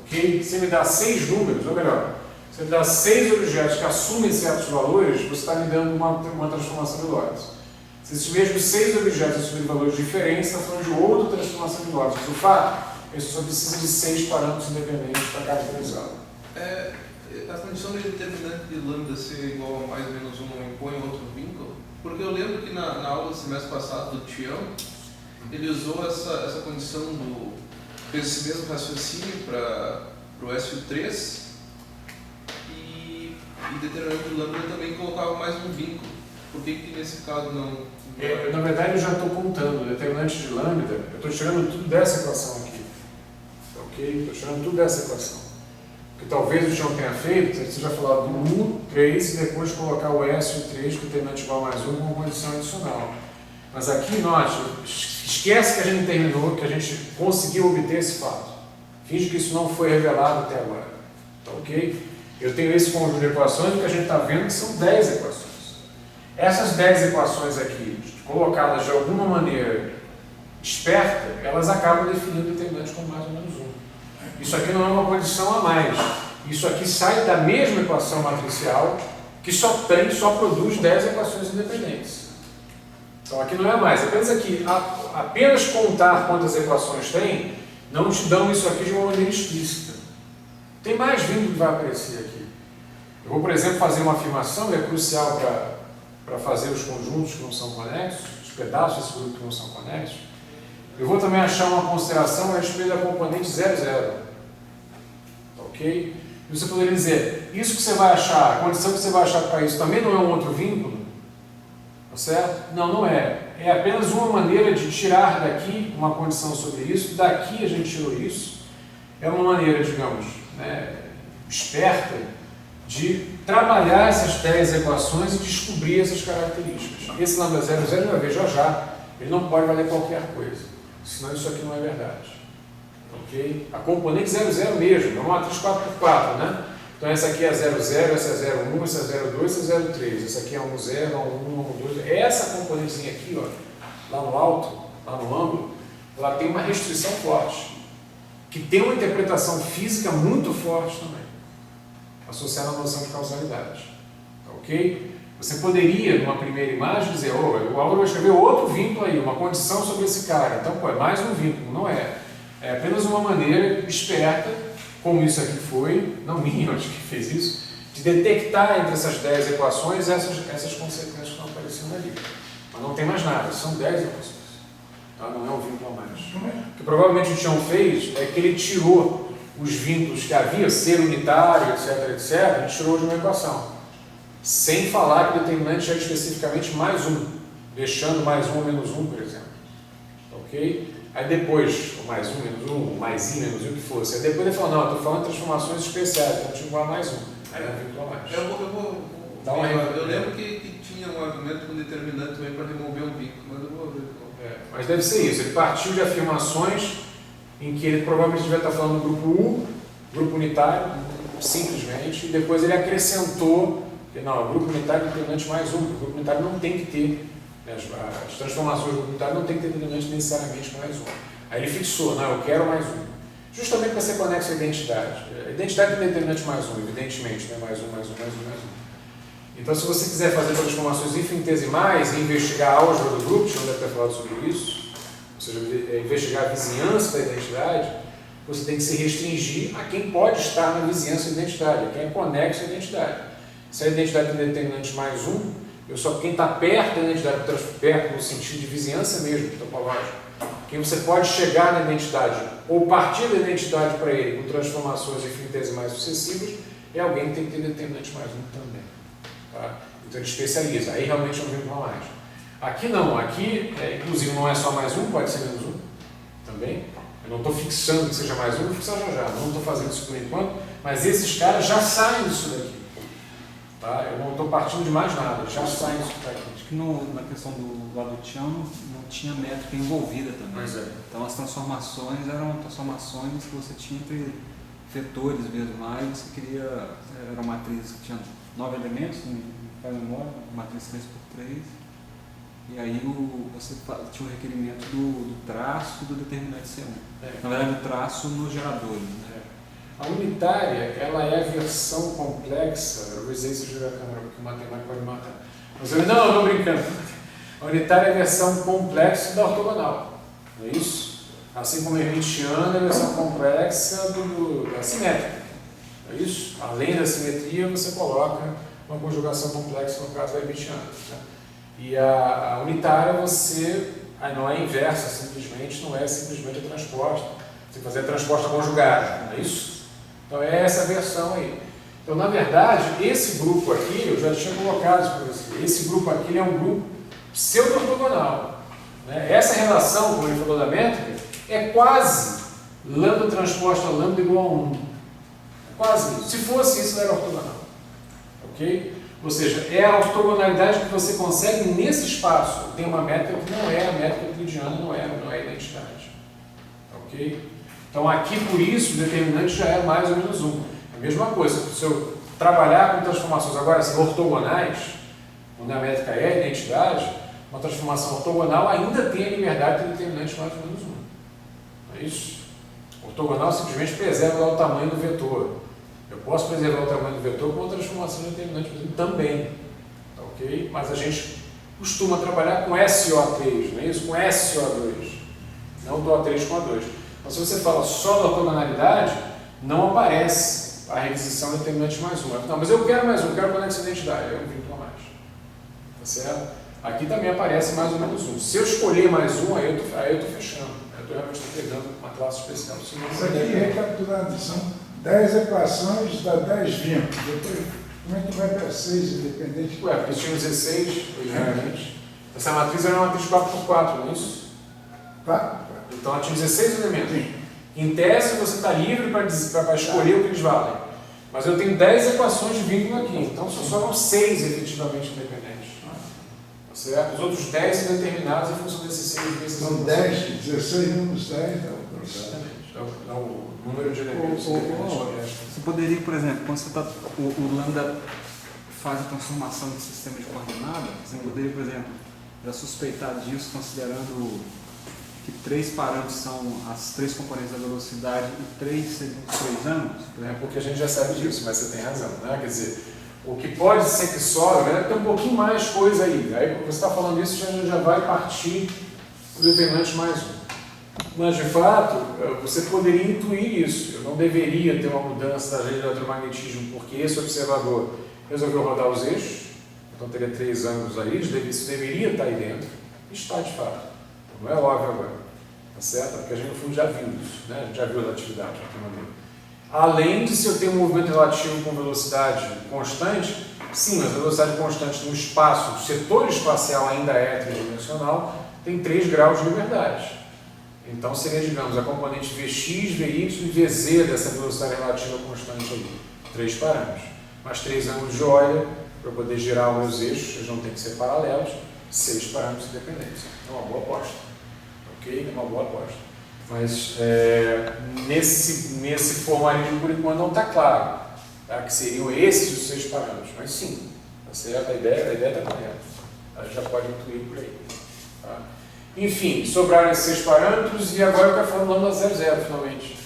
ok? Se me dá 6 números, ou melhor, se me dá 6 objetos que assumem certos valores, você está me dando uma transformação de Lorentz. Se esses mesmos 6 objetos assumirem valores diferentes, está falando de outra transformação de Lorentz. Mas o fato é que você só precisa de 6 parâmetros independentes para caracterizá-lo. A condição de determinante de lambda ser igual a mais ou menos 1 não impõe outro vínculo? Porque eu lembro que na aula do semestre passado do Tião, ele usou essa condição fez esse mesmo raciocínio para o SU3 e determinante de lambda também colocava mais um vínculo. Por que nesse caso não? Na verdade, eu já estou contando determinante de lambda, eu estou tirando tudo dessa equação aqui. Ok? Estou tirando tudo dessa equação. Que talvez o Tião tenha feito, você seja falado do U, 3 e depois colocar o S e o 3 com determinante igual a mais 1 com condição adicional. Mas aqui, note, esquece que a gente terminou, que a gente conseguiu obter esse fato. Finge que isso não foi revelado até agora. Tá ok? Eu tenho esse conjunto de equações e o que a gente está vendo que são 10 equações. Essas 10 equações aqui, colocadas de alguma maneira esperta, elas acabam definindo o determinante como mais ou menos 1. Isso aqui não é uma condição a mais. Isso aqui sai da mesma equação matricial que só produz 10 equações independentes. Então aqui não é mais. Apenas contar quantas equações tem, não te dão isso aqui de uma maneira explícita. Tem mais vínculo que vai aparecer aqui. Eu vou, por exemplo, fazer uma afirmação, e é crucial para fazer os conjuntos que não são conexos, os pedaços desse grupo que não são conexos. Eu vou também achar uma consideração a respeito da componente 00. Ok? E você poderia dizer, isso que você vai achar, a condição que você vai achar para isso também não é um outro vínculo? Tá certo? Não, não é. É apenas uma maneira de tirar daqui uma condição sobre isso, daqui a gente tirou isso. É uma maneira, digamos, esperta de trabalhar essas 10 equações e descobrir essas características. Esse lambda 00 a gente vai ver já, ele não pode valer qualquer coisa, senão isso aqui não é verdade. Ok? A componente 00 mesmo, é uma matriz 4x4, né? Então essa aqui é 00, essa é 01, essa é 02, essa é 03, essa aqui é 10, 11, 12. Essa componentezinha aqui, ó, lá no alto, lá no ângulo, ela tem uma restrição forte, que tem uma interpretação física muito forte também, associada à noção de causalidade. Ok? Você poderia, numa primeira imagem, dizer, o Álvaro vai escrever outro vínculo aí, uma condição sobre esse cara. Então, é mais um vínculo, não é. É apenas uma maneira esperta, como isso aqui foi, não minha, acho que fez isso, de detectar entre essas 10 equações essas consequências que estão aparecendo ali. Mas não tem mais nada, são 10 equações. Tá? Não é um vínculo a mais. O que provavelmente o Tião fez é que ele tirou os vínculos que havia, ser unitário, etc., ele tirou de uma equação. Sem falar que o determinante é especificamente mais 1, deixando mais 1 ou menos 1, por exemplo. Ok? Aí depois, o mais 1, menos 1, o mais i, menos i, o que fosse. Aí depois ele falou, não, eu estou falando de transformações especiais, então tive mais 1. Aí é um vínculo a mais. Eu lembro que tinha um argumento com determinante também para remover um vínculo, mas eu vou ver. Mas deve ser isso, ele partiu de afirmações em que ele provavelmente devia estar falando do grupo U, grupo unitário, simplesmente, e depois ele acrescentou que não, o grupo unitário é determinante mais 1, o grupo unitário não tem que ter, as transformações do grupo unitário não tem que ter determinante necessariamente mais 1. Aí ele fixou, não, eu quero mais 1. Justamente para ser conexo à identidade. A identidade tem determinante mais 1, evidentemente, né? Mais 1, mais 1, mais 1, mais 1. Então, se você quiser fazer transformações infinitesimais e investigar a álgebra do grupo, já deve ter falado sobre isso, ou seja, investigar a vizinhança da identidade, você tem que se restringir a quem pode estar na vizinhança da identidade, a quem é conexo à identidade. Se a identidade tem determinante mais 1, quem está perto da identidade, perto no sentido de vizinhança mesmo, topológico, quem você pode chegar na identidade ou partir da identidade para ele com transformações infinitesimais sucessivas, é alguém que tem que ter determinante mais 1 também. Tá? Então ele especializa, aí realmente é um vínculo a mais. Aqui não, aqui inclusive não é só mais 1, pode ser menos 1 também. Eu não estou fixando que seja mais 1, vou fixar já, não estou fazendo isso por enquanto, mas esses caras já saem disso daqui. Tá? Eu não estou partindo de mais nada, já saem disso daqui. Acho que na questão do lado do Tião não tinha métrica envolvida também. Pois é. Então as transformações eram transformações que você tinha entre vetores mesmo lá, e você queria, era uma matriz que tinha 9 elementos, para memória, matriz 3x3, e aí você tinha o requerimento do traço e do determinante C1. Na verdade, o traço nos geradores. Né? A unitária, ela é a versão complexa, eu vou dizer isso de a câmera, porque o matemático vai me matar. Mas eu não estou brincando. A unitária é a versão complexa da ortogonal, não é isso? Assim como a hermitiana é a versão complexa da simétrica, não é isso? Além da simetria, você coloca uma conjugação complexa no caso da hermitiana. Né? E a unitária, você não é inversa simplesmente, não é simplesmente a transposta. Você fazer a transposta conjugada, não é isso? Então é essa versão aí. Então, na verdade, esse grupo aqui, eu já tinha colocado isso para você, esse grupo aqui ele é um grupo pseudo-ortogonal. Né? Essa relação, como ele falou da métrica, é quase lambda transposta a lambda igual a 1. É quase isso. Se fosse isso, era ortogonal. Ok? Ou seja, é a ortogonalidade que você consegue nesse espaço. Tem uma métrica que não é a métrica euclidiana, não é a identidade. Ok? Então, aqui, por isso, o determinante já é mais ou menos 1. A mesma coisa, se eu trabalhar com transformações agora assim, ortogonais, onde a métrica é a identidade, uma transformação ortogonal ainda tem a liberdade de determinante mais ou menos 1. Não é isso? Ortogonal simplesmente preserva lá o tamanho do vetor. Eu posso preservar o tamanho do vetor com uma transformação de determinante também. Tá, ok? Mas a gente costuma trabalhar com SO3, não é isso? Com SO2. Não do A3 com A2. Então, se você fala só da ortogonalidade, não aparece a requisição de determinante mais 1. Não, mas eu quero mais 1, quero conexão de identidade. Eu vínculo a mais. Tá certo? Aqui também aparece mais ou menos 1. Se eu escolher mais 1, aí eu estou fechando. Eu estou realmente pegando uma classe especial. Isso aqui, recapitulando, são 10 equações dá 10 vínculos. Depois, como é que vai para 6 independente? Ué, porque tinha 16 originalmente. Essa matriz era uma matriz 4x4, não é isso? 4. Então ela tinha 16 elementos. Sim. Em tese, você está livre para escolher o que eles valem. Mas eu tenho 10 equações de vínculo aqui, então só sobram 6 efetivamente independentes. Tá certo? Os outros 10 são determinados em função desses 6 São 10, 16 menos 10. Exatamente. É o número de elementos independentes do resto. Você poderia, por exemplo, quando você o lambda faz a transformação do sistema de coordenada, você poderia, por exemplo, já suspeitar disso considerando que 3 parâmetros são as 3 componentes da velocidade e 3 seriam os 3 ângulos? É porque a gente já sabe disso, mas você tem razão. Né? Quer dizer, o que pode ser que sobra, né? Tem um pouquinho mais coisa aí. Aí, quando você está falando isso, já vai partir o determinante mais 1. Mas, de fato, você poderia intuir isso. Eu não deveria ter uma mudança da lei do eletromagnetismo, porque esse observador resolveu rodar os eixos, então teria 3 ângulos aí, isso deveria estar aí dentro. Está, de fato. Não é óbvio agora, tá certo? Porque a gente no fundo já viu isso, né? A gente já viu a relatividade de outra maneira. Além de se eu tenho um movimento relativo com velocidade constante, sim, mas a velocidade constante no espaço, o setor espacial ainda é tridimensional, tem 3 graus de liberdade. Então seria, digamos, a componente Vx, Vy e Vz dessa velocidade relativa constante aí. 3 parâmetros. Mais 3 ângulos de Euler para poder girar os meus eixos, eles não têm que ser paralelos, 6 parâmetros independentes. É uma boa aposta. Ok? É uma boa aposta. Mas nesse formalismo, por enquanto, não está claro, tá? Que seriam esses os 6 parâmetros. Mas sim, tá certo? A ideia está correta. A gente já pode intuir por aí. Tá? Enfim, sobraram esses 6 parâmetros e agora eu quero falar do lambda 00 finalmente.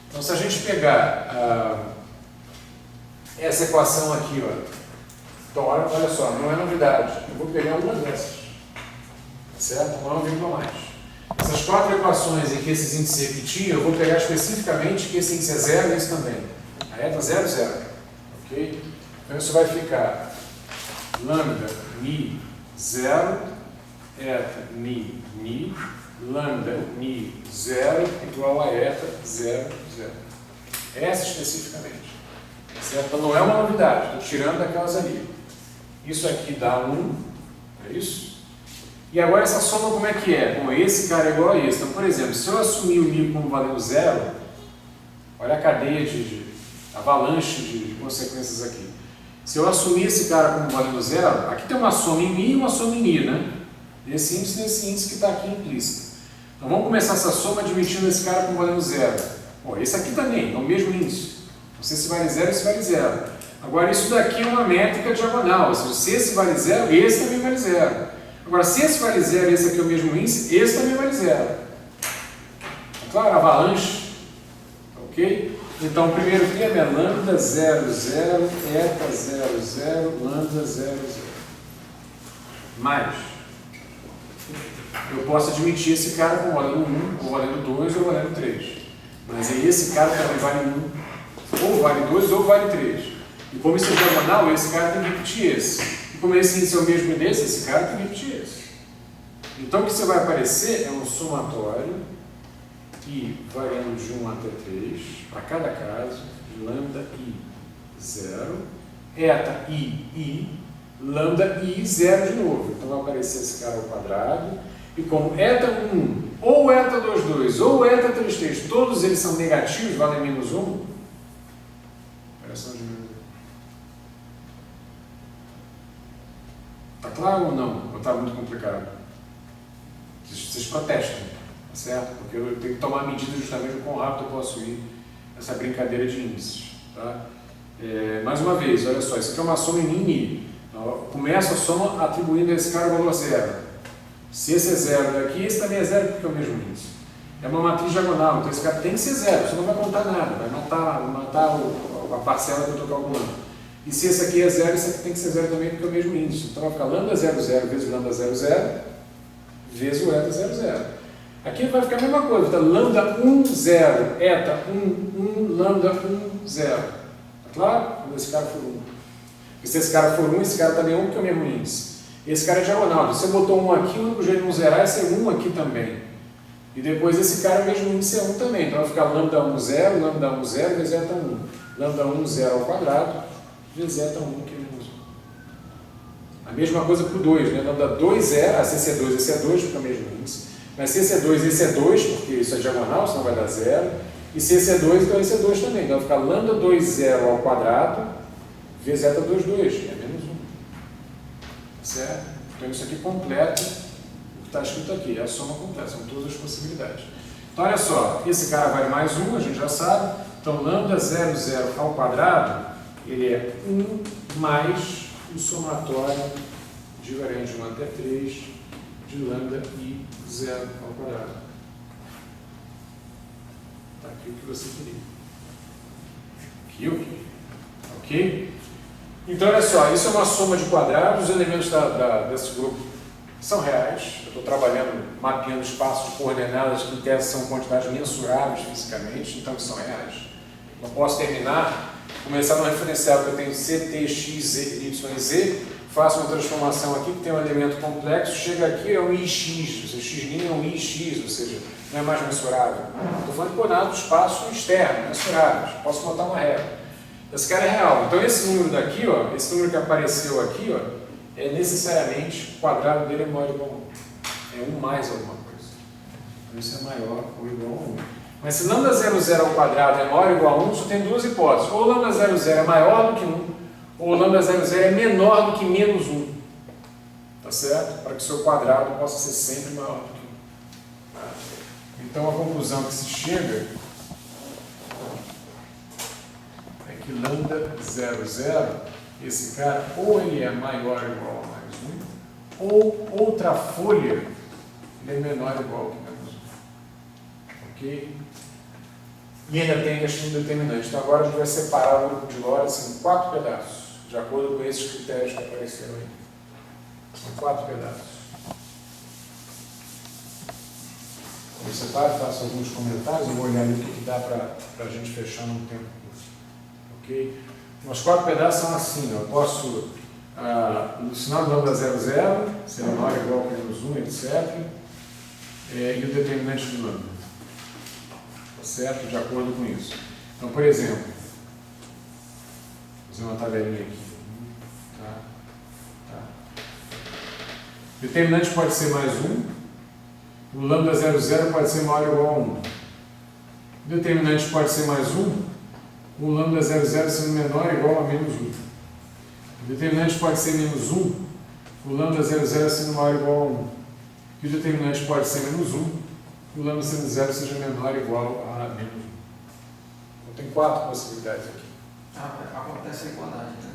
Então, se a gente pegar essa equação aqui, ó, então olha só, não é novidade. Eu vou pegar uma dessas. Tá certo? Não é um vírgula mais. Essas 4 equações em que esses índices se repetiam, eu vou pegar especificamente que esse índice é 0 e esse também. A eta 0, 0. Ok? Então isso vai ficar lambda mi 0, eta mi mi, lambda mi 0 igual a eta 0, 0. Essa especificamente. Certo? Então não é uma novidade, estou tirando daquelas ali. Isso aqui dá 1, é isso? E agora essa soma como é que é? Bom, esse cara é igual a esse. Então, por exemplo, se eu assumir o μ como valendo 0, olha a cadeia de avalanche de consequências aqui. Se eu assumir esse cara como valendo 0, aqui tem uma soma em μ e uma soma em I, né? Desse índice nesse índice que está aqui implícito. Então vamos começar essa soma admitindo esse cara como valendo 0. Bom, esse aqui também, é o mesmo índice. Então, se esse vale 0, esse vale 0. Agora, isso daqui é uma métrica diagonal. Ou seja, se esse vale 0, esse também vale 0. Agora, se esse vale 0 e esse aqui é o mesmo índice, esse também vale 0. É claro, avalanche. Ok? Então, o primeiro termo é lambda 0, 0, eta 0, 0, lambda 0, 0. Mais, eu posso admitir esse cara com valendo 1, ou valendo 2, ou valendo 3. Mas aí esse cara também vale 1, ou vale 2, ou vale 3. E como isso é diagonal, esse cara tem que repetir esse. E como esse índice é o mesmo desse, esse cara tem que repetir esse. Então o que você vai aparecer é um somatório I variando de 1 até 3, para cada caso, de lambda I 0, eta I, lambda I 0 de novo. Então vai aparecer esse cara ao quadrado. E como eta 1, ou eta 2, 2, ou eta 3, 3, todos eles são negativos, valem menos 1, operação de menos 1. Está claro ou não? Ou está muito complicado? Vocês protestam, tá certo? Porque eu tenho que tomar medida justamente de quão rápido eu posso ir essa brincadeira de índices. Tá? Mais uma vez, olha só, isso aqui é uma soma em mini. Então, começa a soma atribuindo a esse cara o valor 0. Se esse é 0 daqui, esse também é 0 porque é o mesmo índice. É uma matriz diagonal, então esse cara tem que ser 0, você não vai contar nada, vai matar a parcela que eu estou calculando. E se esse aqui é 0, esse aqui tem que ser 0 também porque é o mesmo índice. Então vai ficar lambda 0, 0 vezes lambda 0, 0 vezes o eta 0, 0. Aqui vai ficar a mesma coisa, tá? Lambda 1, 0, eta 1, 1, lambda 1, 0. Tá claro? Quando esse cara for 1. E se esse cara for 1, esse cara também é 1 porque é o mesmo índice. Esse cara é diagonal. Se você botou 1 aqui, o único jeito de não zerar é ser 1 aqui também. E depois esse cara é o mesmo índice, é 1 também. Então vai ficar lambda 1, 0, lambda 1, 0 vezes eta 1. Lambda 1, 0 ao quadrado vezes eta 1, que é menos 1. A mesma coisa para o 2, né? Lambda 2 é, se esse é 2, esse é 2, porque é o mesmo índice. Mas se esse é 2, esse é 2, porque isso é diagonal, senão vai dar 0. E se esse é 2, então esse é 2 também. Então vai ficar lambda 2, 0 ao quadrado vezes eta 2, 2, que é menos 1. Certo? Então isso aqui completa o que está escrito aqui, é a soma completa, são todas as possibilidades. Então olha só, esse cara vale mais 1, a gente já sabe. Então lambda 0, 0 ao quadrado, ele é 1 mais o somatório de variante de 1 até 3 de lambda I 0 ao quadrado. Está aqui o que você queria. Aqui o que? Ok? Então, olha só, isso é uma soma de quadrados, os elementos desse grupo são reais. Eu estou trabalhando, mapeando espaços de coordenadas que, em tese, são quantidades mensuráveis fisicamente, então são reais. Eu posso terminar, começar no referencial que eu tenho CT, X, Y, Z, faço uma transformação aqui que tem um elemento complexo, chega aqui é um IX, ou seja, X' é um IX, ou seja, não é mais mensurável. Estou falando de coordenadas do espaço externo, mensuráveis, posso botar uma regra. Esse cara é real. Então esse número daqui, ó, esse número que apareceu aqui, ó, é necessariamente, o quadrado dele é maior ou igual a 1. É 1 mais alguma coisa. Então isso é maior ou igual a 1. Mas se lambda 0, 0 ao quadrado é maior ou igual a 1, só tem duas hipóteses. Ou lambda 0, 0 é maior do que 1, ou lambda 0, 0 é menor do que menos 1. Tá certo? Para que o seu quadrado possa ser sempre maior do que 1. Tá? Então a conclusão que se chega é que lambda 0, 0, esse cara, ou ele é maior ou igual a mais 1, ou outra folha, ele é menor ou igual a menos 1. Ok? E ainda tem a questão do determinante. Então agora a gente vai separar o grupo de Lorentz em 4 pedaços, de acordo com esses critérios que apareceram aí. São 4 pedaços. Eu separo, faço alguns comentários, eu vou olhar ali o que dá para a gente fechar num tempo curto. Ok? Os 4 pedaços são assim, ó. Eu posso, no sinal do lambda 0, 0, se é menor ou igual a menos 1, etc. E o determinante do lambda. Tá certo? De acordo com isso. Então, por exemplo, vou fazer uma tabelinha aqui. Tá. Determinante pode ser mais 1. O lambda 0, 0 pode ser maior ou igual a 1. O determinante pode ser mais 1. O lambda 0, 0 sendo menor ou igual a menos 1. O determinante pode ser menos 1. O lambda 0, 0 sendo maior ou igual a 1. E o determinante pode ser menos 1. O lambda sendo 0 seja menor ou igual a menos 1. Então tem 4 possibilidades aqui. Acontece a igualdade, né?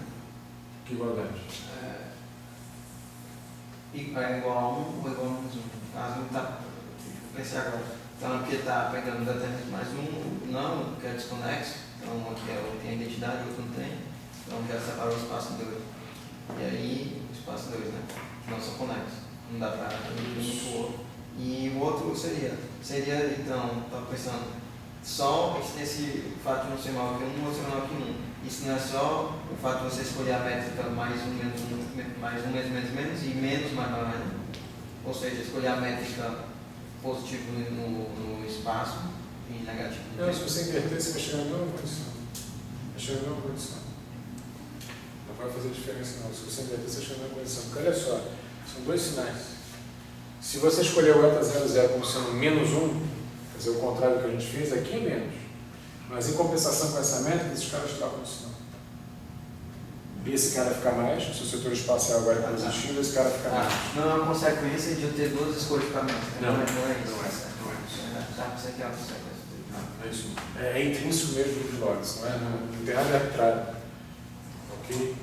Que igualdade? É igual a 1 ou igual a menos 1. Caso não está. Pensei agora. Então aqui está pegando determinante mais 1, não, que é desconexo. Então, aqui tem a identidade, o outro não tem. Então, já separou o espaço 2. E aí, o espaço 2, né? Não são conexos. Não dá para dividir muito o outro. E o outro seria então, estava pensando, só esse fato de não ser maior que 1 ou ser menor que 1. Isso não é só o fato de você escolher a métrica mais um, menos um, mais um, menos, e menos mais maior, né? Ou seja, escolher a métrica positivo no espaço e negativo. Não, se você inverter, você vai chegar na mesma condição. Vai chegar na mesma condição. Não vai fazer diferença não. Se você inverter, você chega na mesma condição. Porque olha só, são dois sinais. Se você escolher o eta 00 como sendo menos 1, quer dizer, o contrário do que a gente fez, aqui é menos. Mas em compensação com essa métrica, esses caras trocam isso não. Esse cara fica mais, se o setor espacial agora é positivo, esse cara fica mais. Não é uma consequência de eu ter duas escolhas para métrica. Não, não é não é isso. Já pensei que é uma consequência. Não é isso. É intrínseco mesmo de Lorentz, não tem nada arbitrário. Ok?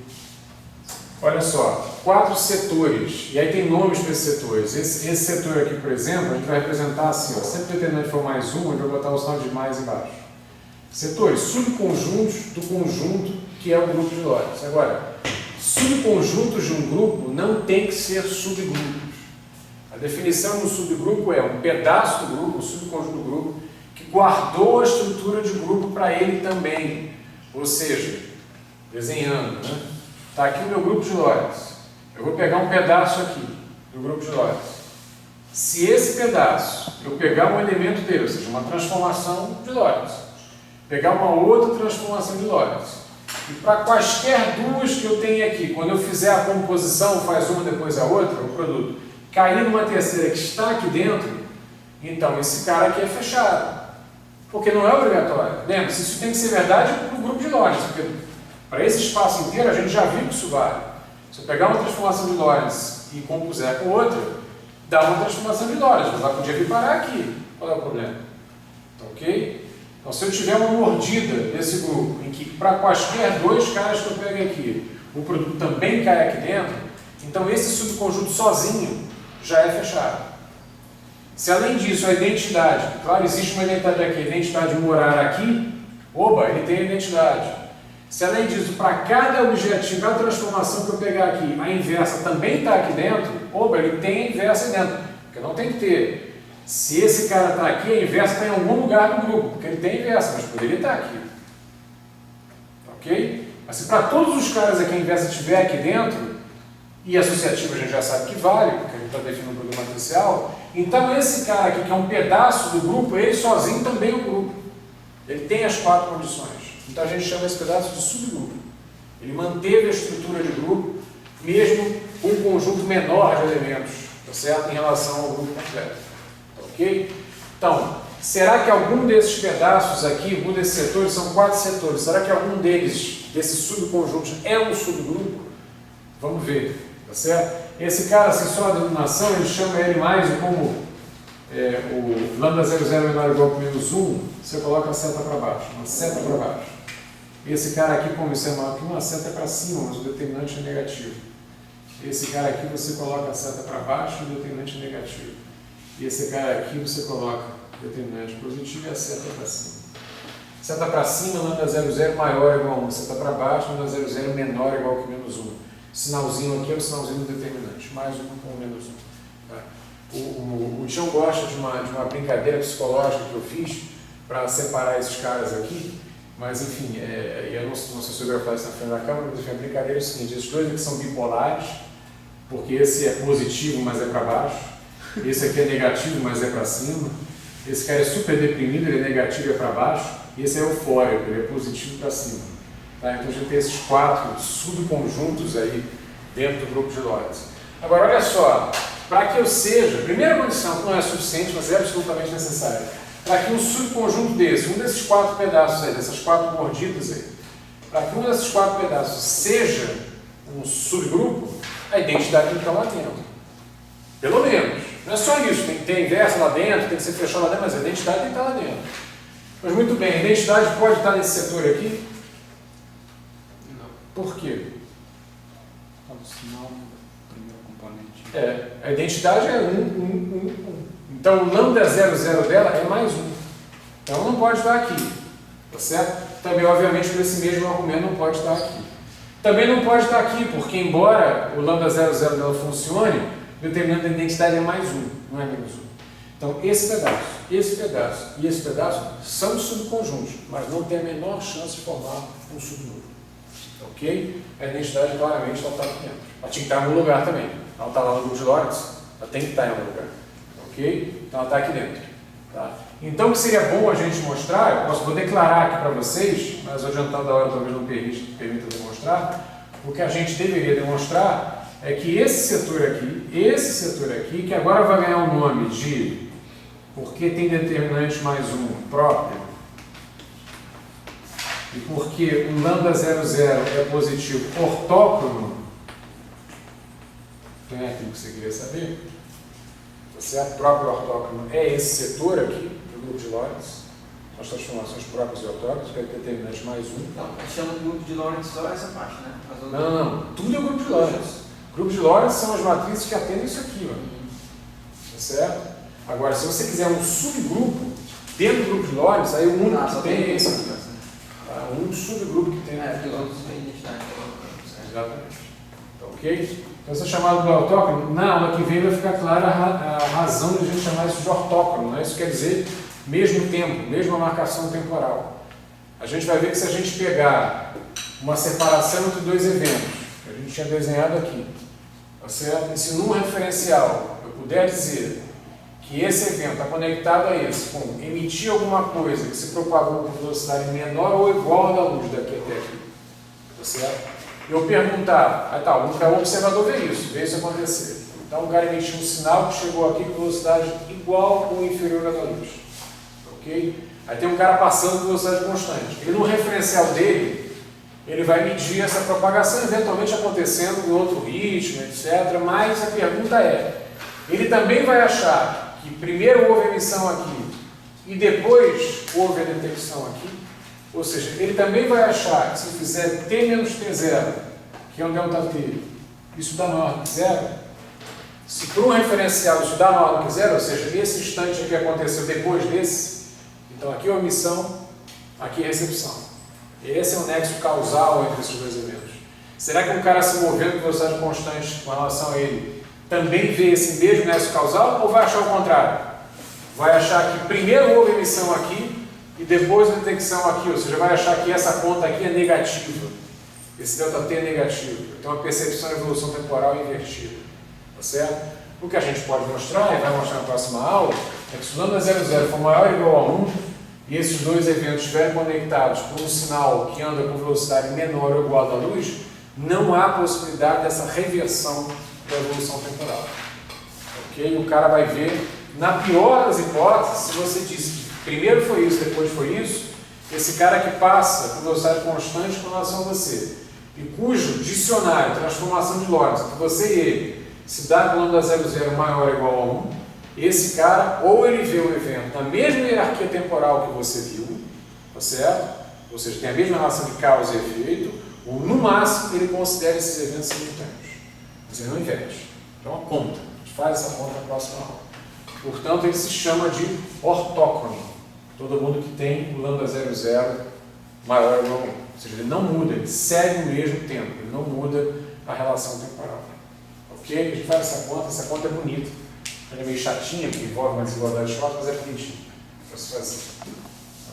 Olha só, 4 setores, e aí tem nomes para esses setores. Esse setor aqui, por exemplo, a gente vai representar assim, ó, sempre que o determinante for mais 1, a gente vai botar o sinal de mais embaixo. Setores, subconjuntos do conjunto que é o grupo de Lorentz. Agora, subconjuntos de um grupo não tem que ser subgrupos. A definição de um subgrupo é um pedaço do grupo, um subconjunto do grupo, que guardou a estrutura de grupo para ele também. Ou seja, desenhando, né? Está aqui o meu grupo de Lorentz. Eu vou pegar um pedaço aqui do grupo de Lorentz. Se esse pedaço eu pegar um elemento dele, ou seja, uma transformação de Lorentz, pegar uma outra transformação de Lorentz, e para quaisquer duas que eu tenho aqui, quando eu fizer a composição, faz uma depois a outra, o produto, cair numa terceira que está aqui dentro, então esse cara aqui é fechado. Porque não é obrigatório. Lembra-se, isso tem que ser verdade para o grupo de Lorentz, porque para esse espaço inteiro a gente já viu que isso vale. Se eu pegar uma transformação de Lorentz e compuser com outra, dá uma transformação de Lorentz, mas ela podia vir parar aqui. Qual é o problema? Tá ok? Então, se eu tiver uma mordida desse grupo, em que para quaisquer dois caras que eu pego aqui, o produto também cai aqui dentro, então esse subconjunto sozinho já é fechado. Se além disso a identidade, claro, existe uma identidade aqui, a identidade morar aqui, oba, ele tem a identidade. Se além disso, para cada objetivo, cada transformação que eu pegar aqui, a inversa também está aqui dentro, oba, ele tem a inversa aí dentro, porque não tem que ter. Se esse cara está aqui, a inversa está em algum lugar do grupo, porque ele tem a inversa, mas poderia estar aqui. Ok? Mas se para todos os caras aqui a inversa estiver aqui dentro, e associativa a gente já sabe que vale, porque a gente está definindo um produto matricial, então esse cara aqui, que é um pedaço do grupo, ele sozinho também é um grupo. Ele tem as 4 condições. Então a gente chama esse pedaço de subgrupo. Ele manteve a estrutura de grupo, mesmo com um conjunto menor de elementos, tá certo? Em relação ao grupo completo. Ok? Então, será que algum desses pedaços aqui, algum desses setores, são 4 setores, será que algum deles, desses subconjuntos, é um subgrupo? Vamos ver, tá certo? Esse cara, assim, só a denominação, ele chama ele mais como o lambda 00 menor ou igual que menos 1, você coloca a seta para baixo, uma seta para baixo. Esse cara aqui, como isso é maior que 1, a seta é para cima, mas o determinante é negativo. Esse cara aqui, você coloca a seta para baixo e o determinante é negativo. E esse cara aqui você coloca determinante positivo e a seta para cima. Seta para cima, lambda 00 maior ou igual a 1. Seta para baixo, lambda 00 menor ou igual que menos 1. Sinalzinho aqui é o sinalzinho do determinante, mais 1 com menos 1. Tá? O Tião gosta de uma brincadeira psicológica que eu fiz para separar esses caras aqui, mas enfim, eu não sei se eu falar isso na frente da câmera, mas enfim, a brincadeira é o seguinte: esses dois aqui são bipolares, porque esse é positivo, mas é para baixo. Esse aqui é negativo, mas é para cima. Esse cara é super deprimido, ele é negativo e é para baixo. E esse é eufórico, ele é positivo para cima. Tá? Então a gente tem esses 4 subconjuntos aí dentro do grupo de Lorentz. Agora, olha só, para que eu seja, primeira condição que não é suficiente, mas é absolutamente necessária, para que um subconjunto desse, um desses 4 pedaços aí, dessas 4 mordidas aí, para que um desses 4 pedaços seja um subgrupo, a identidade tem que estar lá dentro. Pelo menos. Não é só isso, tem que ter a inversa lá dentro, tem que ser fechado lá dentro, mas a identidade tem que estar lá dentro. Mas muito bem, a identidade pode estar nesse setor aqui? Não. Por quê? Fala o sinal do primeiro componente. A identidade é 1. Então o lambda 00 dela é mais 1. Então não pode estar aqui. Tá certo? Também, obviamente, por esse mesmo argumento não pode estar aqui. Também não pode estar aqui, porque embora o lambda 00 dela funcione, o determinante da identidade é mais 1, não é menos 1. Então, esse pedaço e esse pedaço são subconjuntos, mas não tem a menor chance de formar um subgrupo. Ok? A identidade claramente não está aqui dentro. Ela tinha que estar em algum lugar também. Ela está lá no grupo de Lorentz, ela tem que estar em algum lugar. Ok? Então ela está aqui dentro. Tá? Então o que seria bom a gente mostrar, vou declarar aqui para vocês, mas adiantando a hora talvez não permita demonstrar, o que a gente deveria demonstrar é que esse setor aqui, que agora vai ganhar o nome de, porque tem determinante mais 1 próprio, e porque o lambda 00 é positivo ortócrono, não é aquilo que você queria saber? Tá certo? Próprio ortócrono é esse setor aqui, do grupo de Lorentz, as transformações próprias e ortócronas, que é determinante mais 1. Então, chama o grupo de Lorentz só essa parte, né? As outras... Não, tudo é o grupo de Lorentz. Grupo de Lorentz são as matrizes que atendem isso aqui, ó. Tá certo? Agora, se você quiser um subgrupo dentro do grupo de Lorentz, aí o único que tem é esse aqui. Tá? O único subgrupo que tem porque os outros têm identidade. Exatamente. Tá ok? Então, essa chamada do ortócrono, na aula que vem vai ficar clara a razão de a gente chamar isso de ortócrono, né? Isso quer dizer mesmo tempo, mesma marcação temporal. A gente vai ver que se a gente pegar uma separação entre dois eventos, que a gente tinha desenhado aqui, tá certo? E se num referencial eu puder dizer que esse evento está conectado a esse, com emitir alguma coisa que se propagou com velocidade menor ou igual à da luz daqui até aqui, tá certo? Eu perguntar, o observador vê isso acontecer. Então o cara emitiu um sinal que chegou aqui com velocidade igual ou inferior à da luz. Ok? Aí tem um cara passando com velocidade constante. Ele, no referencial dele, ele vai medir essa propagação, eventualmente acontecendo em outro ritmo, etc. Mas a pergunta é, ele também vai achar que primeiro houve a emissão aqui e depois houve a detecção aqui? Ou seja, ele também vai achar que se fizer T menos T0, que é um ΔT, isso dá maior que zero? Se para um referencial isso dá maior que zero, ou seja, esse instante que aconteceu depois desse, então aqui é a emissão, aqui é a recepção. Esse é o nexo causal entre esses dois eventos. Será que um cara se movendo com velocidade constante com relação a ele também vê esse mesmo nexo causal ou vai achar o contrário? Vai achar que primeiro houve emissão aqui e depois a detecção aqui, ou seja, vai achar que essa conta aqui é negativa. Esse ΔT é negativo. Então a percepção de evolução temporal é invertida. Tá certo? O que a gente pode mostrar, e vai mostrar na próxima aula, é que se o lambda 00 for maior ou igual a 1, e esses dois eventos estiverem conectados por um sinal que anda com velocidade menor ou igual à da luz, não há possibilidade dessa reversão da evolução temporal. Ok? O cara vai ver, na pior das hipóteses, se você diz que primeiro foi isso, depois foi isso, esse cara que passa com velocidade constante com relação a você, e cujo dicionário, transformação de Lorentz, que você e ele, se dá com o lambda 00 maior ou igual a 1, esse cara, ou ele vê o evento na mesma hierarquia temporal que você viu, tá certo? Ou seja, tem a mesma relação de causa e efeito, ou no máximo ele considera esses eventos simultâneos. Mas ele não inverte. É uma conta. A gente faz essa conta na próxima aula. Portanto, ele se chama de ortócrono. Todo mundo que tem o lambda 00 maior ou igual a 1. Ou seja, ele não muda, ele segue o mesmo tempo, ele não muda a relação temporal. Ok? A gente faz essa conta é bonita. Ela é meio chatinha, porque envolve uma desigualdade de choque, mas é bonitinha para se fazer.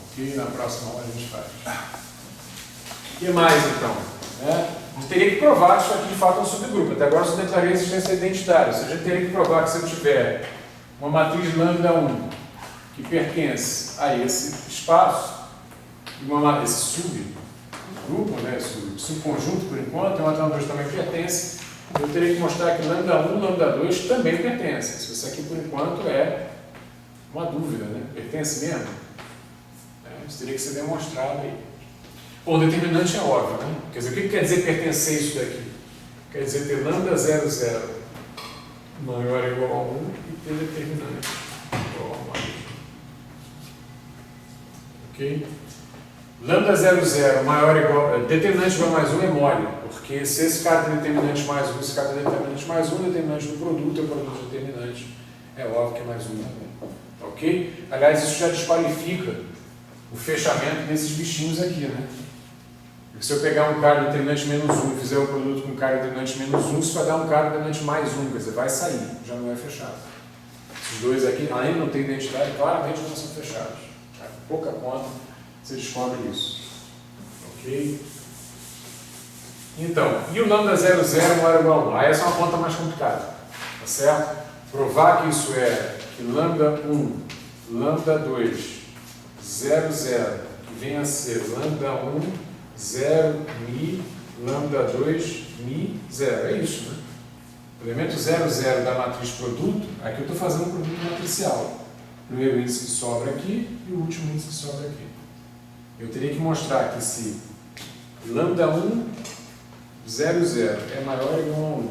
Ok? Na próxima aula a gente faz. O que mais então? A gente teria que provar que isso aqui de fato é um subgrupo. Até agora eu só declarei a existência identitária. Ou seja, a gente teria que provar que se eu tiver uma matriz lambda 1 que pertence a esse espaço, e esse subgrupo, né, subconjunto por enquanto, e uma lambda 2 também pertence, eu teria que mostrar que lambda 1 e lambda 2 também pertencem. Isso aqui por enquanto é uma dúvida, né? Pertence mesmo? Isso teria que ser demonstrado aí. Bom, o determinante é óbvio, né? Quer dizer, o que quer dizer pertencer isso daqui? Quer dizer ter lambda 00 maior ou igual a 1 e ter determinante igual a mais 1. Ok? Lambda 00 maior ou igual a... Determinante igual a mais 1 é mole, porque se esse cara tem determinante mais 1, esse cara tem determinante mais 1, determinante do produto é o produto determinante. É óbvio que é mais 1 também. Ok? Aliás, isso já desqualifica o fechamento desses bichinhos aqui, né? Porque se eu pegar um cara determinante menos 1 e fizer o produto com cara determinante menos 1, isso vai dar um cara determinante mais 1, quer dizer, vai sair, já não é fechado. Esses dois aqui, além de não ter identidade, claramente não são fechados. Tá? Pouca conta, você descobre isso. Ok? Então, e o lambda 00 maior ou igual a 1? Aí essa é uma conta mais complicada, tá certo? Provar que isso é que lambda 1, lambda 2, 00, que vem a ser lambda 1, 0, mi, lambda 2, mi, 0. É isso, né? O elemento 00 da matriz produto, aqui eu estou fazendo um produto matricial. O primeiro índice que sobra aqui e o último índice que sobra aqui. Eu teria que mostrar que se lambda 1, 00 é maior ou igual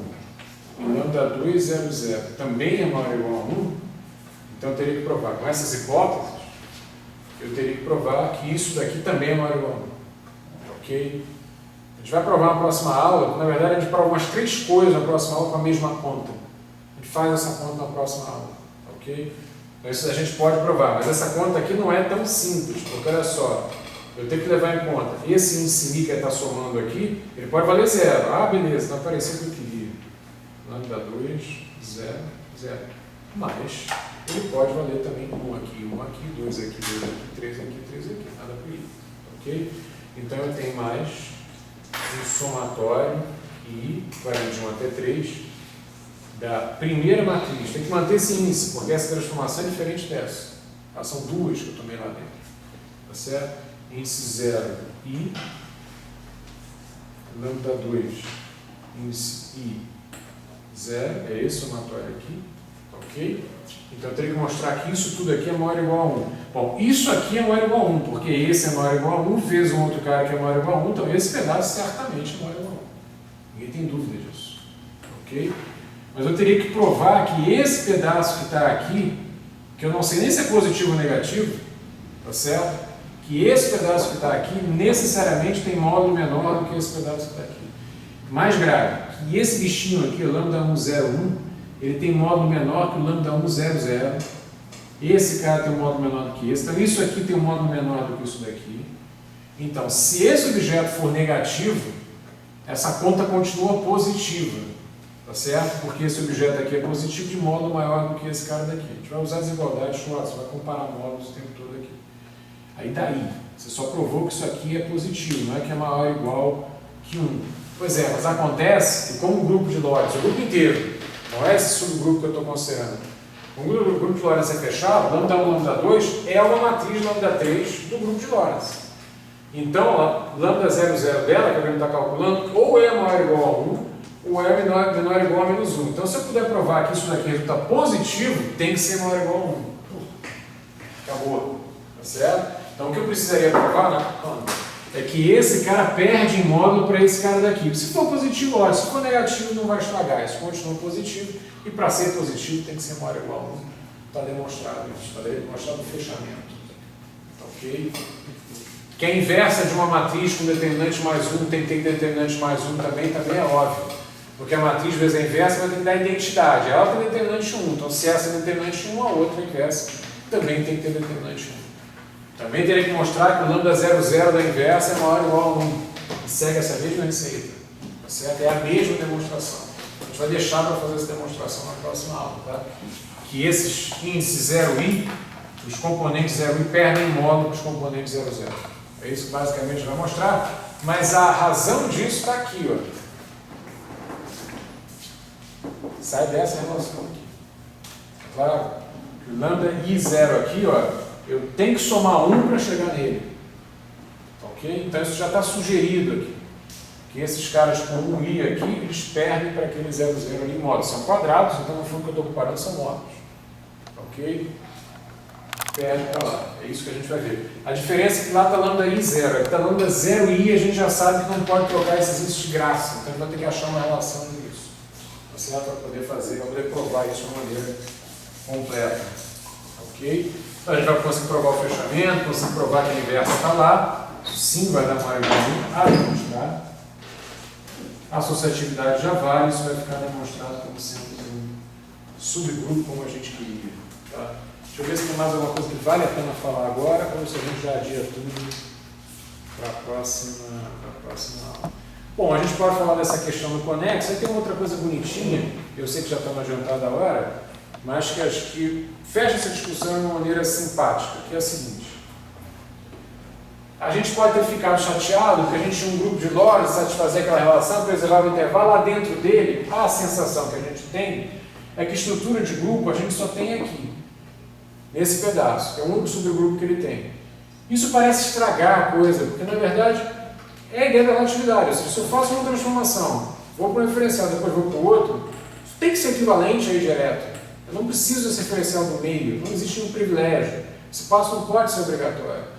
a 1, e lambda 2, 00 também é maior ou igual a 1, então eu teria que provar. Com essas hipóteses, eu teria que provar que isso daqui também é maior ou igual a 1. Ok? A gente vai provar na próxima aula, na verdade a gente prova umas 3 coisas na próxima aula com a mesma conta. A gente faz essa conta na próxima aula. Ok? Então isso a gente pode provar, mas essa conta aqui não é tão simples, porque olha só, eu tenho que levar em conta, esse índice mi que ele está somando aqui, ele pode valer 0. Ah, beleza, não apareceu o que eu queria. Lambda 2, 0, 0. Mas ele pode valer também 1 aqui, 1 aqui, 2 aqui, 2 aqui, 3 aqui, 3 aqui. Nada por isso. Ok? Então eu tenho mais um somatório I, vai de 1 até 3, da primeira matriz. Tem que manter esse índice, porque essa transformação é diferente dessa. Elas são duas que eu tomei lá dentro. Tá certo? Índice 0, I, lambda 2, índice I, 0, é esse somatório aqui, ok? Então eu teria que mostrar que isso tudo aqui é maior ou igual a 1. Bom, isso aqui é maior ou igual a 1, porque esse é maior ou igual a 1, vezes um outro cara que é maior ou igual a 1, então esse pedaço certamente é maior ou igual a 1. Ninguém tem dúvida disso, ok? Mas eu teria que provar que esse pedaço que está aqui, que eu não sei nem se é positivo ou negativo, tá certo? Que esse pedaço que está aqui necessariamente tem módulo menor do que esse pedaço que está aqui. Mais grave, que esse bichinho aqui, o lambda 101, ele tem módulo menor que o lambda 100. Esse cara tem um módulo menor do que esse. Então isso aqui tem um módulo menor do que isso daqui. Então, se esse objeto for negativo, essa conta continua positiva. Tá certo? Porque esse objeto aqui é positivo de módulo maior do que esse cara daqui. A gente vai usar desigualdade, você vai comparar módulos o tempo todo aqui. Aí daí, você só provou que isso aqui é positivo, não é que é maior ou igual que 1. Pois é, mas acontece que como o grupo de Lorentz, o grupo inteiro, não é esse subgrupo que eu estou considerando, o grupo de Lorentz é fechado, lambda 1, lambda 2 é uma matriz lambda 3 do grupo de Lorentz. Então, lambda 00 dela, que a gente está calculando, ou é maior ou igual a 1, ou é menor ou igual a menos 1. Então, se eu puder provar que isso daqui resulta positivo, tem que ser maior ou igual a 1. Acabou. Tá certo? Então, o que eu precisaria provar, né, é que esse cara perde em módulo para esse cara daqui. Se for positivo, ótimo. Se for negativo, não vai estragar. Isso continua positivo. E para ser positivo, tem que ser maior ou igual a 1. Está demonstrado isso. Está demonstrado o fechamento. Ok? Que a inversa de uma matriz com determinante mais 1 tem que ter determinante mais 1 também é óbvio. Porque a matriz, vezes a inversa, vai ter que dar identidade. Ela tem determinante 1. Então, se essa é determinante 1, a outra inversa também tem que ter determinante 1. Também teria que mostrar que o lambda 00 da inversa é maior ou igual a 1. E segue essa mesma receita. Tá certo? É a mesma demonstração. A gente vai deixar para fazer essa demonstração na próxima aula. Tá? Que esses índices 0i, os componentes 0i perdem módulo para os componentes 00. É isso que basicamente a gente vai mostrar. Mas a razão disso está aqui. Ó. Sai dessa relação aqui. Claro que o lambda i0 aqui, ó, eu tenho que somar 1 para chegar nele. Ok? Então isso já está sugerido aqui. Que esses caras com 1i aqui, eles perdem para aquele 00 ali em módulos. São quadrados, então no fundo o que eu estou comparando são módulos. Ok? Perde para lá. É isso que a gente vai ver. A diferença é que lá está lambda i0. Aqui está lambda 0i, a gente já sabe que não pode trocar esses índices de graça. Então a gente vai ter que achar uma relação disso. Tá certo? Para poder fazer, para poder provar isso de uma maneira completa. Ok? Então a gente vai conseguir provar o fechamento, conseguir provar que a inversa está lá. Sim, vai dar maior igual a demonstrar. A associatividade já vale, isso vai ficar demonstrado como sendo um subgrupo como a gente queria. Tá? Deixa eu ver se tem mais alguma coisa que vale a pena falar agora, ou se a gente já adia tudo para a próxima aula. Bom, a gente pode falar dessa questão do conexo. Aí tem uma outra coisa bonitinha, eu sei que já estamos adiantados a hora, mas que acho que fecha essa discussão de uma maneira simpática, que é a seguinte. A gente pode ter ficado chateado porque a gente tinha um grupo de Lorentz, satisfazer aquela relação, preservar o intervalo. Lá dentro dele, a sensação que a gente tem é que estrutura de grupo a gente só tem aqui, nesse pedaço, que é o único subgrupo que ele tem. Isso parece estragar a coisa, porque na verdade é a ideia da relatividade. Ou seja, se eu faço uma transformação, vou para um referencial, depois vou para o outro, isso tem que ser equivalente aí direto. Eu não preciso desse referencial do meio, não existe um privilégio. Esse passo não pode ser obrigatório.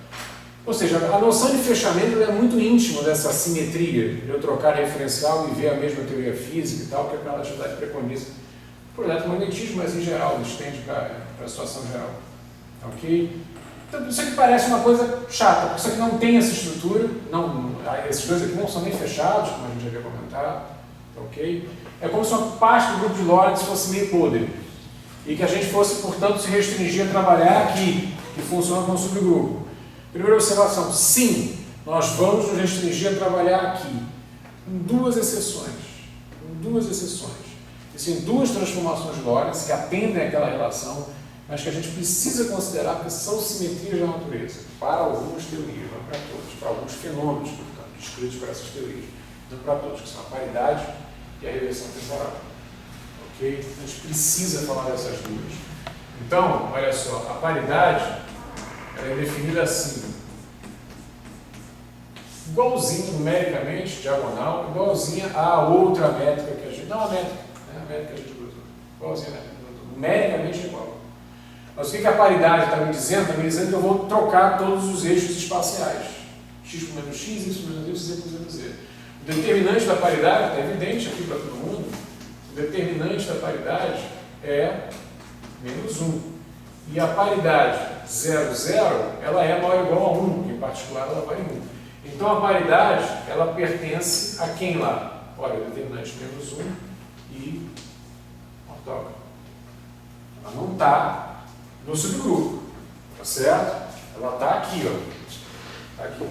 Ou seja, a noção de fechamento é muito íntima dessa simetria, de eu trocar referencial e ver a mesma teoria física e tal, que a relatividade preconiza por eletromagnetismo, mas em geral, estende para a situação geral. Ok? Então, isso aqui parece uma coisa chata, porque isso aqui não tem essa estrutura, esses dois aqui não são nem fechados, como a gente já havia comentado. Ok? É como se uma parte do grupo de Lorentz fosse meio podre, e que a gente fosse, portanto, se restringir a trabalhar aqui, que funciona como subgrupo. Primeira observação, sim, nós vamos nos restringir a trabalhar aqui, com duas exceções. Existem duas transformações de Lorentz que atendem àquela relação, mas que a gente precisa considerar que são simetrias da natureza, para algumas teorias, não para todas, para alguns fenômenos, portanto, descritos por essas teorias, não para todos, que são a paridade e a reversão temporal. Ok? A gente precisa falar dessas duas. Então, olha só, a paridade ela é definida assim, igualzinho numericamente, diagonal, igualzinha à outra métrica que a gente, não a métrica, né, a métrica que a gente usa, igualzinha a métrica, numericamente é igual. Mas o que a paridade está me dizendo? Está me dizendo que eu vou trocar todos os eixos espaciais, x por menos x, y por menos y, z por menos z. O determinante da paridade, está evidente aqui para todo mundo, o determinante da paridade é menos 1. E a paridade 0, 0, ela é maior ou igual a 1, em particular ela vale 1. Então a paridade, ela pertence a quem lá? Olha, o determinante menos 1 e ortógono. Ela não está no subgrupo, tá certo? Ela está aqui, ó. Está aqui,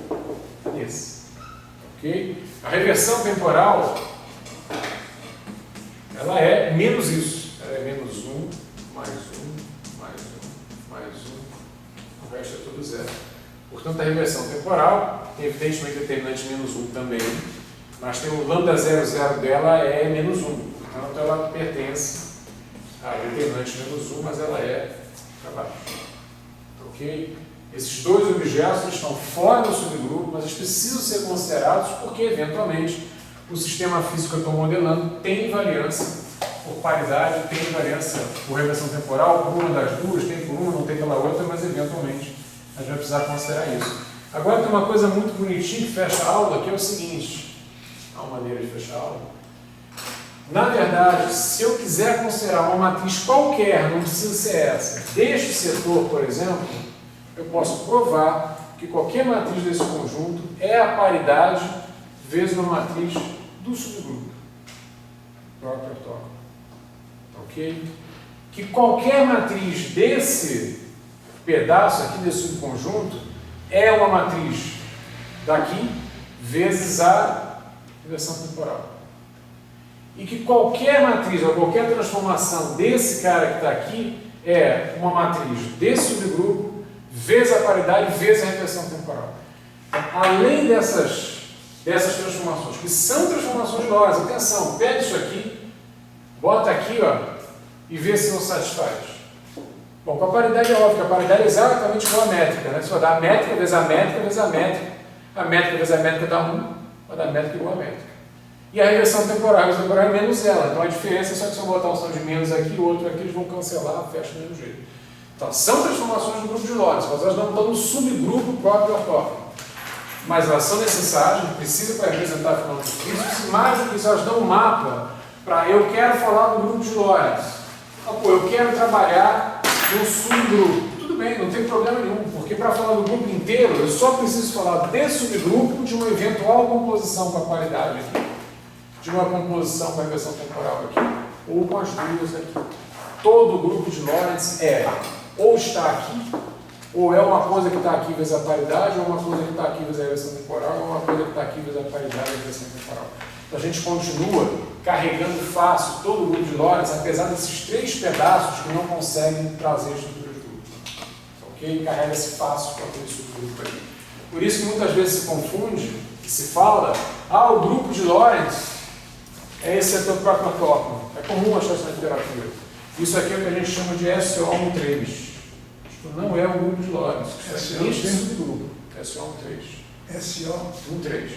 nesse. Ok? A reversão temporal, ela é menos isso. Ela é menos 1, mais 1. O resto é tudo zero. Portanto, a reversão temporal tem evidentemente determinante menos 1 também, mas tem o lambda 00 dela é menos 1. Portanto, ela pertence a determinante menos 1, mas ela é para baixo. Ok? Esses dois objetos estão fora do subgrupo, mas eles precisam ser considerados porque, eventualmente, o sistema físico que eu estou modelando tem invariância por paridade, tem invariância por reversão temporal, por uma das duas, tem por uma, não tem pela outra, mas eventualmente a gente vai precisar considerar isso. Agora tem uma coisa muito bonitinha que fecha a aula, que é o seguinte, há uma maneira de fechar a aula. Na verdade, se eu quiser considerar uma matriz qualquer, não precisa ser essa, deste setor, por exemplo, eu posso provar que qualquer matriz desse conjunto é a paridade vezes uma matriz do subgrupo. Próprio ortógono. Ok? Que qualquer matriz desse pedaço aqui, desse subconjunto, é uma matriz daqui vezes a inversão temporal. E que qualquer matriz ou qualquer transformação desse cara que está aqui é uma matriz desse subgrupo vezes a paridade vezes a reversão temporal. Além dessas transformações, que são transformações de Lorentz, atenção, pega isso aqui, bota aqui, ó, e vê se não satisfaz. Bom, com a paridade é óbvio, a paridade é exatamente igual à métrica, né? Se for dar a métrica vezes a métrica vezes a métrica, a métrica vezes a métrica dá 1, vai dar a métrica igual a métrica. E a reversão temporal é menos ela, então a diferença é só que se eu botar um som de menos aqui, o outro aqui, eles vão cancelar, fecha do mesmo jeito. Então, são transformações do grupo de Lorentz, mas elas não estão no subgrupo próprio ortógono. Mas elas são necessárias, precisa para representar fenômenos físicos, e mais do que isso, elas dão um mapa para eu quero falar do grupo de Lorentz. Eu quero trabalhar no subgrupo. Tudo bem, não tem problema nenhum, porque para falar do grupo inteiro, eu só preciso falar desse subgrupo de uma eventual composição com a paridade aqui, de uma composição com a reversão temporal aqui, ou com as duas aqui. Todo o grupo de Lorentz é ou está aqui, ou é uma coisa que está aqui vezes a paridade, ou uma coisa que está aqui vezes a reversão temporal, ou uma coisa que está aqui vezes a paridade e a reversão temporal. Então a gente continua carregando fácil todo o grupo de Lorentz, apesar desses 3 pedaços que não conseguem trazer estruturas de grupo. Ok? Carrega-se fácil com aquele subgrupo ali. Por isso que muitas vezes se confunde, se fala, o grupo de Lorentz é esse setor Proctor-Klotman. É comum achar isso na literatura. Isso aqui é o que a gente chama de SO13. Isto não é um grupo de Lorentz. Isso é este subgrupo. SO13. SO13.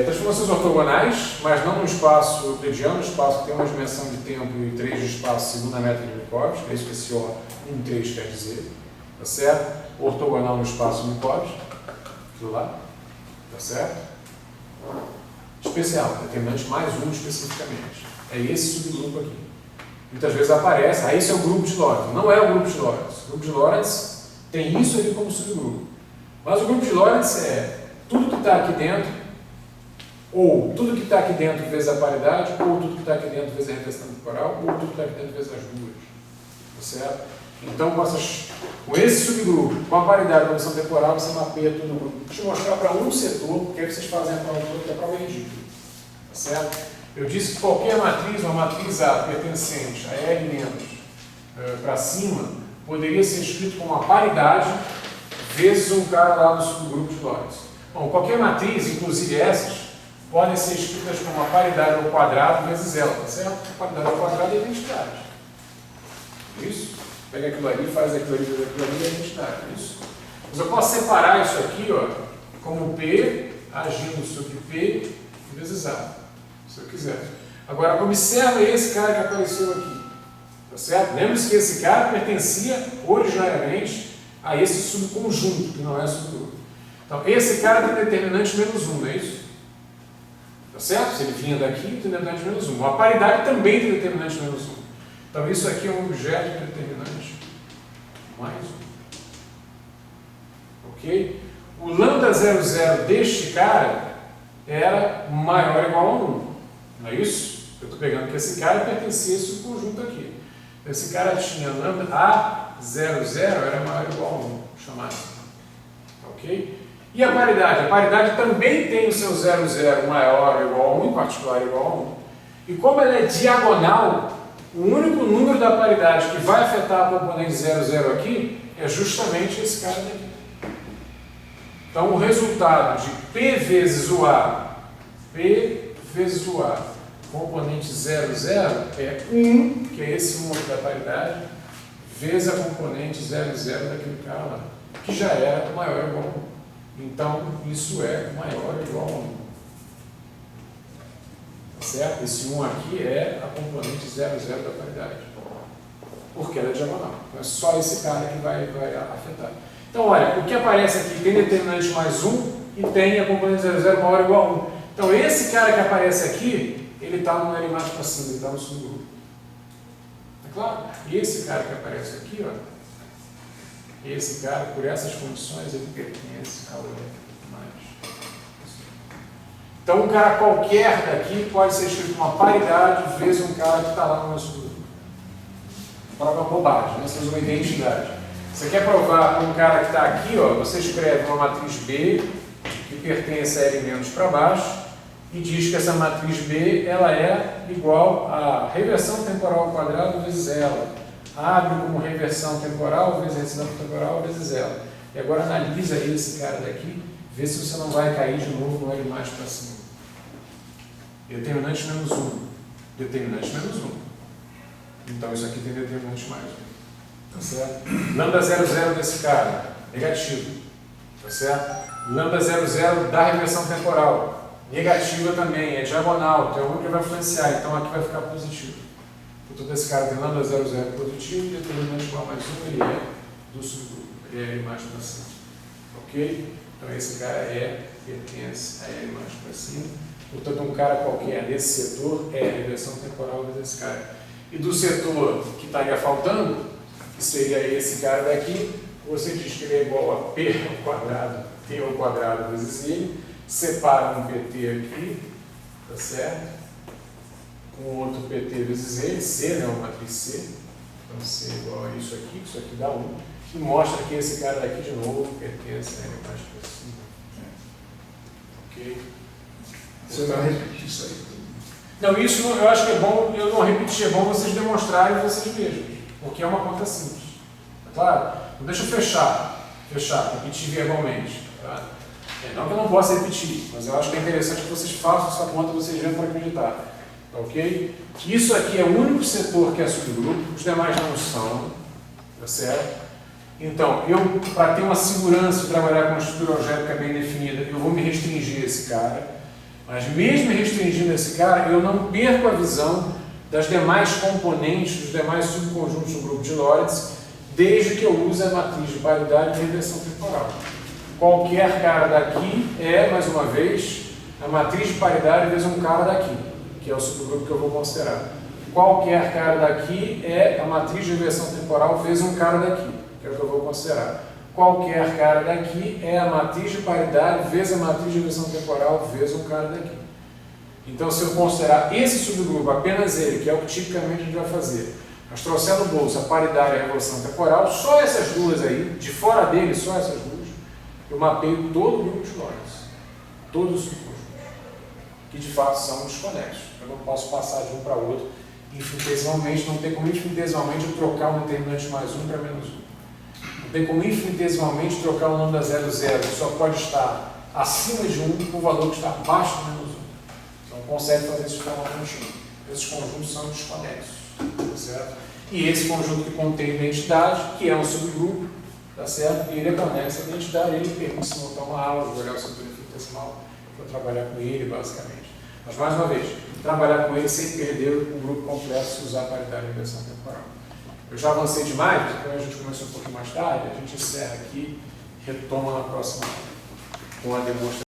Transformações ortogonais, mas não no espaço euclidiano, no espaço que tem uma dimensão de tempo e 3 de espaço segundo a métrica de Minkowski, é isso que esse O13 quer dizer, tá certo? Ortogonal no espaço Minkowski, aquilo lá, tá certo? Especial, determinante mais um especificamente. É esse subgrupo aqui. Muitas vezes aparece, esse é o grupo de Lorentz. Não é o grupo de Lorentz. O grupo de Lorentz tem isso aqui como subgrupo. Mas o grupo de Lorentz é tudo que está aqui dentro, ou tudo que está aqui dentro vezes a paridade, ou tudo que está aqui dentro vezes a reversão temporal, ou tudo que está aqui dentro vezes as duas. Tá certo? Então, com esse subgrupo, com a paridade e a reversão temporal, você mapeia todo o grupo. Deixa eu mostrar para um setor, porque aí vocês fazem a prova toda, que a prova é ridícula. Tá certo? Eu disse que qualquer matriz, uma matriz A pertencente a L- para cima, poderia ser escrito como uma paridade vezes um cara lá do subgrupo de Lorentz. Bom, qualquer matriz, inclusive essas, podem ser escritas como uma paridade ao quadrado vezes ela, tá certo? A paridade ao quadrado é identidade. Isso? Pega aquilo ali, faz aquilo ali, faz aquilo ali, é identidade. Isso? Mas eu posso separar isso aqui, como P agindo sobre P vezes A, se eu quiser. Agora, observa esse cara que apareceu aqui. Tá certo? Lembre-se que esse cara pertencia originariamente a esse subconjunto, que não é subgrupo. Então, esse cara tem determinante menos 1, não é isso? Tá certo? Se ele vinha daqui, tem determinante menos 1. A paridade também tem determinante menos 1. Então, isso aqui é um objeto de determinante mais 1. Ok? O lambda 00 deste cara era maior ou igual a 1. Não é isso? Eu estou pegando que esse cara pertencia a esse subconjunto aqui. Esse cara tinha lambda A00 era maior ou igual a 1. Chamar assim. Ok? E a paridade? A paridade também tem o seu 00 maior ou igual a 1, em particular igual a 1. E como ela é diagonal, o único número da paridade que vai afetar a componente 00 aqui é justamente esse cara daqui. Então, o resultado de P vezes o A, componente 00 é 1, que é esse 1 aqui da paridade, vezes a componente 00 daquele cara lá, que já era maior ou igual a 1. Então, isso é maior ou igual a 1. Tá certo? Esse 1 aqui é a componente 00 da paridade. Porque ela é diagonal. Então, é só esse cara que vai afetar. Então, olha, o que aparece aqui tem determinante mais 1 e tem a componente 00 maior ou igual a 1. Então, esse cara que aparece aqui, ele está no L mais para cima, ele está no subgrupo. É claro? E esse cara que aparece aqui, esse cara, por essas condições, ele pertence ao L mais. Então, um cara qualquer daqui pode ser escrito uma paridade vezes um cara que está lá no nosso grupo. Para uma bobagem, né? Você usa uma identidade. Você quer provar um cara que está aqui, você escreve uma matriz B que pertence a L- para baixo e diz que essa matriz B ela é igual a reversão temporal ao quadrado vezes ela. Abre como reversão temporal vezes reversão temporal vezes ela. E agora analisa esse cara daqui, vê se você não vai cair de novo no L mais para cima. Determinante menos 1. Determinante menos 1. Então isso aqui tem determinante mais 1. Tá certo? Lambda 00 desse cara, negativo. Tá certo? Lambda 00 da reversão temporal, negativa também, é diagonal, tem algum que vai influenciar, então aqui vai ficar positivo. Portanto, esse cara tem lambda 00 positivo e determinante igual a mais 1, ele é do subgrupo, ele é L mais para cima. Ok? Então esse cara pertence a L mais para cima. Portanto, um cara qualquer desse setor é a reversão temporal desse cara. E do setor que estaria faltando, que seria esse cara daqui, você diz que ele é igual a P ao quadrado vezes ele, separa um PT aqui, tá certo? Com outro PT vezes ele, C, né, uma matriz C, Então, C igual a isso aqui dá 1. E mostra que esse cara daqui, de novo, pertence a L mais possível. Ok? Você vai repetir isso aí. Não, isso eu acho que é bom, eu não repetir, é bom vocês demonstrarem vocês mesmos, porque é uma conta simples. Tá claro? Então deixa eu fechar, repetir verbalmente. Tá? Não que eu não possa repetir, mas eu acho que é interessante que vocês façam essa conta, vocês venham para acreditar. Tá ok? Isso aqui é o único setor que é subgrupo, os demais não são, tá certo? Então, para ter uma segurança de trabalhar com uma estrutura algébrica bem definida, eu vou me restringir a esse cara. Mas mesmo restringindo esse cara, eu não perco a visão das demais componentes, dos demais subconjuntos do grupo de Lorentz, desde que eu use a matriz de paridade e regressão temporal. Qualquer cara daqui é, mais uma vez, a matriz de paridade vezes um cara daqui, que é o subgrupo que eu vou considerar. Qualquer cara daqui é a matriz de reversão temporal vezes um cara daqui, que é o que eu vou considerar. Qualquer cara daqui é a matriz de paridade vezes a matriz de reversão temporal vezes um cara daqui. Então, se eu considerar esse subgrupo, apenas ele, que é o que tipicamente a gente vai fazer, mas trouxer no bolso a paridade e a revolução temporal, só essas duas aí, de fora dele, só essas duas, eu mapeio todo o grupo de Lorentz, todos os subconjuntos, que de fato são desconexos. Eu não posso passar de um para outro infinitesimalmente, não tem como infinitesimalmente eu trocar um determinante mais 1 para menos 1. Não tem como infinitesimalmente trocar o nome da 0, só pode estar acima de 1 com o valor que está abaixo de menos 1. Então consegue fazer isso de forma contínua. Esses conjuntos são desconexos, tá certo? E esse conjunto que contém identidade, que é um subgrupo, tá certo? E ele é conexo à identidade, ele permite se montar uma aula, olhar o setor infinitesimal, para trabalhar com ele, basicamente. Mas, mais uma vez, trabalhar com ele sem perder o grupo completo se usar a paridade e inversão temporal. Eu já avancei demais, porque a gente começou um pouquinho mais tarde, a gente encerra aqui, retoma na próxima aula com a demonstração.